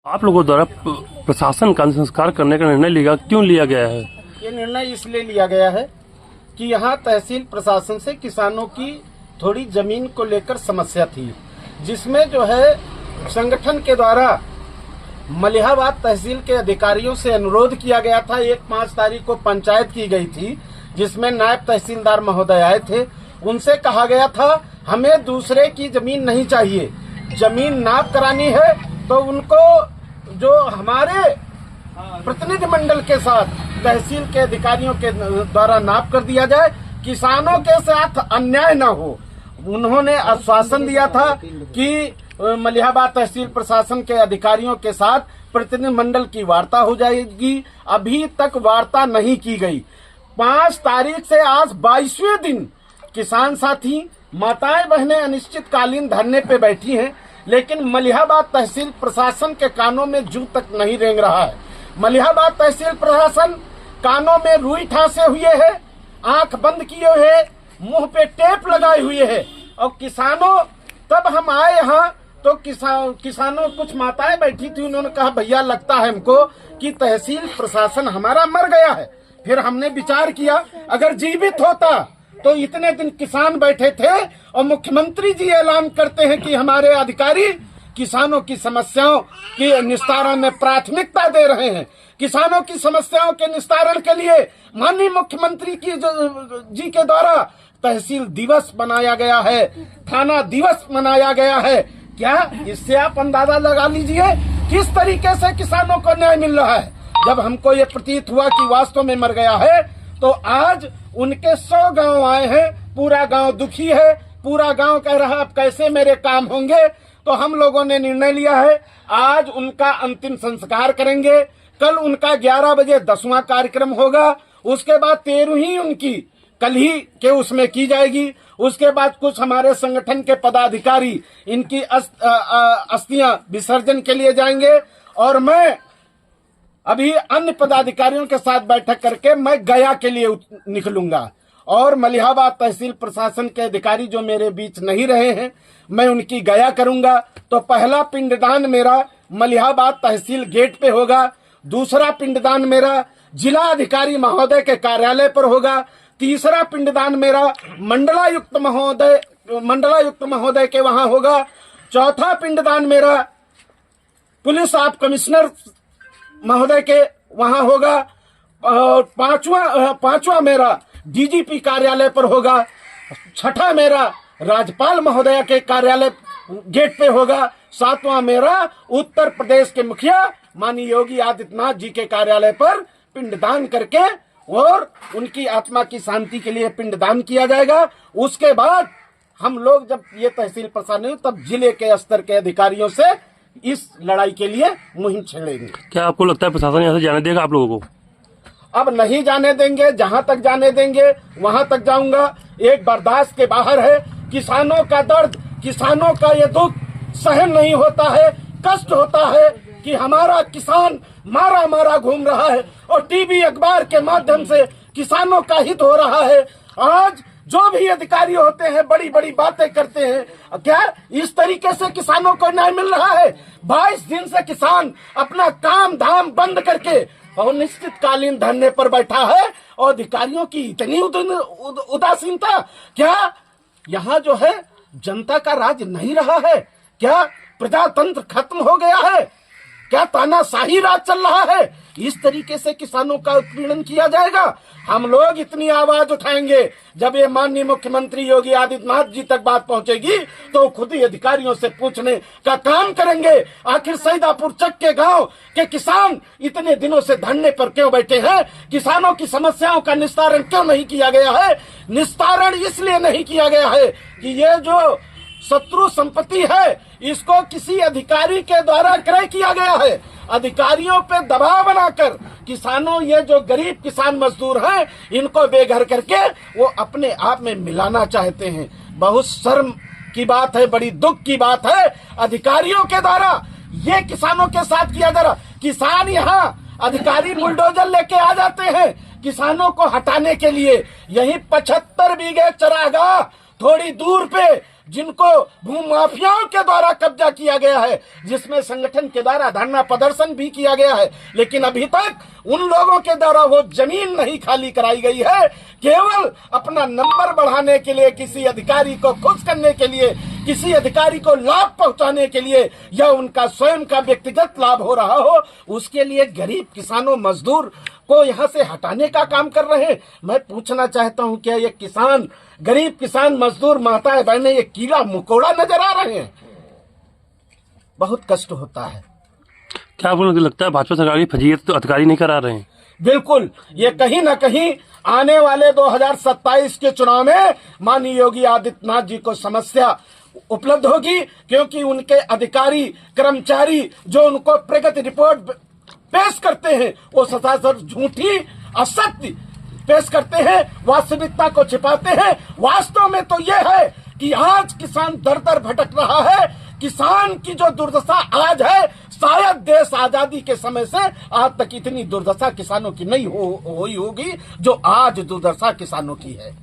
आप लोगों द्वारा प्रशासन का संस्कार करने का निर्णय लिया, क्यों लिया गया है? ये निर्णय इसलिए लिया गया है कि यहाँ तहसील प्रशासन से किसानों की थोड़ी जमीन को लेकर समस्या थी, जिसमें जो है संगठन के द्वारा मलिहाबाद तहसील के अधिकारियों से अनुरोध किया गया था। 5 तारीख को पंचायत की गई थी, जिसमें नायब तहसीलदार महोदय आए थे। उनसे कहा गया था हमें दूसरे की जमीन नहीं चाहिए, जमीन नाप करानी है तो उनको जो हमारे प्रतिनिधि मंडल के साथ तहसील के अधिकारियों के द्वारा नाप कर दिया जाए, किसानों के साथ अन्याय न हो। उन्होंने आश्वासन दिया था कि मलिहाबाद तहसील प्रशासन के अधिकारियों के साथ प्रतिनिधि मंडल की वार्ता हो जाएगी। अभी तक वार्ता नहीं की गई। 5 तारीख से आज 22वें दिन किसान साथी माताएं बहनें अनिश्चितकालीन धरने पे बैठी हैं, लेकिन मलिहाबाद तहसील प्रशासन के कानों में जूं तक नहीं रेंग रहा है। मलिहाबाद तहसील प्रशासन कानों में रुई ठांसे हुए है, आंख बंद किए हुए, मुंह पे टेप लगाए हुए है। और किसानों, तब हम आए यहाँ तो किसानों कुछ माताएं बैठी थी, उन्होंने कहा भैया लगता है हमको कि तहसील प्रशासन हमारा मर गया है। फिर हमने विचार किया अगर जीवित होता तो इतने दिन किसान बैठे थे और मुख्यमंत्री जी ऐलान करते हैं कि हमारे अधिकारी किसानों की समस्याओं के निस्तारण में प्राथमिकता दे रहे हैं। किसानों की समस्याओं के निस्तारण के लिए माननीय मुख्यमंत्री जी के द्वारा तहसील दिवस मनाया गया है, थाना दिवस मनाया गया है। क्या इससे आप अंदाजा लगा लीजिए किस तरीके से किसानों को न्याय मिल रहा है। जब हमको ये प्रतीत हुआ कि वास्तव में मर गया है, तो आज उनके 100 गांव आए हैं, पूरा गांव दुखी है, पूरा गांव कह रहा अब कैसे मेरे काम होंगे। तो हम लोगों ने निर्णय लिया है आज उनका अंतिम संस्कार करेंगे। कल उनका 11 बजे 10वां कार्यक्रम होगा, उसके बाद 13वीं उनकी कल ही के उसमें की जाएगी। उसके बाद कुछ हमारे संगठन के पदाधिकारी इनकी अस्थियां विसर्जन के लिए जाएंगे और मैं अभी अन्य पदाधिकारियों के साथ बैठक करके मैं गया के लिए निकलूंगा। और मलिहाबाद तहसील प्रशासन के अधिकारी जो मेरे बीच नहीं रहे हैं, मैं उनकी गया करूंगा। तो पहला पिंडदान मेरा मलिहाबाद तहसील गेट पे होगा, दूसरा पिंडदान मेरा जिला अधिकारी महोदय के कार्यालय पर होगा, तीसरा पिंडदान मेरा मंडलायुक्त महोदय के वहां होगा, चौथा पिंडदान मेरा पुलिस आप कमिश्नर महोदय के वहां होगा, और पांचवा मेरा डीजीपी कार्यालय पर होगा, छठा मेरा राज्यपाल महोदय के कार्यालय गेट पे होगा, 7वां मेरा उत्तर प्रदेश के मुखिया माननीय योगी आदित्यनाथ जी के कार्यालय पर पिंडदान करके और उनकी आत्मा की शांति के लिए पिंडदान किया जाएगा। उसके बाद हम लोग जब ये तहसील प्रशासन तब जिले के स्तर के अधिकारियों से इस लड़ाई के लिए मुहिम छेड़ेंगे। क्या आपको लगता है प्रशासन यहाँ से जाने देगा आप लोगों को? अब नहीं जाने देंगे, जहां तक जाने देंगे वहां तक जाऊंगा। एक बर्दाश्त के बाहर है। किसानों का दर्द, किसानों का ये दुख सहन नहीं होता है। कष्ट होता है कि हमारा किसान मारा घूम रहा है और टीवी अखबार के माध्यम से किसानों का हित हो रहा है। आज जो भी अधिकारी होते हैं बड़ी बड़ी बातें करते हैं। क्या इस तरीके से किसानों को न्याय मिल रहा है? 22 दिन से किसान अपना काम धाम बंद करके अनिश्चितकालीन धरने पर बैठा है और अधिकारियों की इतनी उदासीनता। क्या यहाँ जो है जनता का राज नहीं रहा है? क्या प्रजातंत्र खत्म हो गया है? क्या तानाशाही राज चल रहा है? इस तरीके से किसानों का उत्पीड़न किया जाएगा? हम लोग इतनी आवाज उठाएंगे जब ये माननीय मुख्यमंत्री योगी आदित्यनाथ जी तक बात पहुंचेगी तो खुद ही अधिकारियों से पूछने का काम करेंगे। आखिर सईदापुर चक के गांव के किसान इतने दिनों से धरने पर क्यों बैठे हैं? किसानों की समस्याओं का निस्तारण क्यों नहीं किया गया है? निस्तारण इसलिए नहीं किया गया है कि ये जो शत्रु संपत्ति है इसको किसी अधिकारी के द्वारा क्रय किया गया है। अधिकारियों पे दबाव बनाकर किसानों, ये जो गरीब किसान मजदूर हैं, इनको बेघर करके वो अपने आप में मिलाना चाहते हैं। बहुत शर्म की बात है, बड़ी दुख की बात है। अधिकारियों के द्वारा ये किसानों के साथ किया जा रहा। किसान यहाँ अधिकारी बुलडोजर लेके आ जाते हैं किसानों को हटाने के लिए। यही 75 बीघे चरागाह थोड़ी दूर पे जिनको भूमाफियाओं के द्वारा कब्जा किया गया है, जिसमें संगठन के द्वारा धरना प्रदर्शन भी किया गया है, लेकिन अभी तक उन लोगों के द्वारा वो जमीन नहीं खाली कराई गई है। केवल अपना नंबर बढ़ाने के लिए, किसी अधिकारी को खुश करने के लिए, किसी अधिकारी को लाभ पहुंचाने के लिए, या उनका स्वयं का व्यक्तिगत लाभ हो रहा हो, उसके लिए गरीब किसानों मजदूर को यहाँ से हटाने का काम कर रहे हैं। मैं पूछना चाहता हूँ, क्या ये किसान, गरीब किसान मजदूर माताएं बहनें, ये कीड़ा मकोड़ा नजर आ रहे हैं? बहुत कष्ट होता है। क्या आपको लगता है भाजपा सरकार की फजीयत तो अधिकारी नहीं करा रहे हैं? बिल्कुल, ये कहीं ना कहीं आने वाले 2027 के चुनाव में माननीय योगी आदित्यनाथ जी को समस्या उपलब्ध होगी, क्योंकि उनके अधिकारी कर्मचारी जो उनको प्रगति रिपोर्ट पेश करते हैं, वो सरासर झूठी, असत्य पेश करते हैं, वास्तविकता को छिपाते हैं। वास्तव में तो यह है कि आज किसान दर दर भटक रहा है। किसान की जो दुर्दशा आज है, शायद देश आजादी के समय से आज तक इतनी दुर्दशा किसानों की नहीं हुई होगी जो आज दुर्दशा किसानों की है।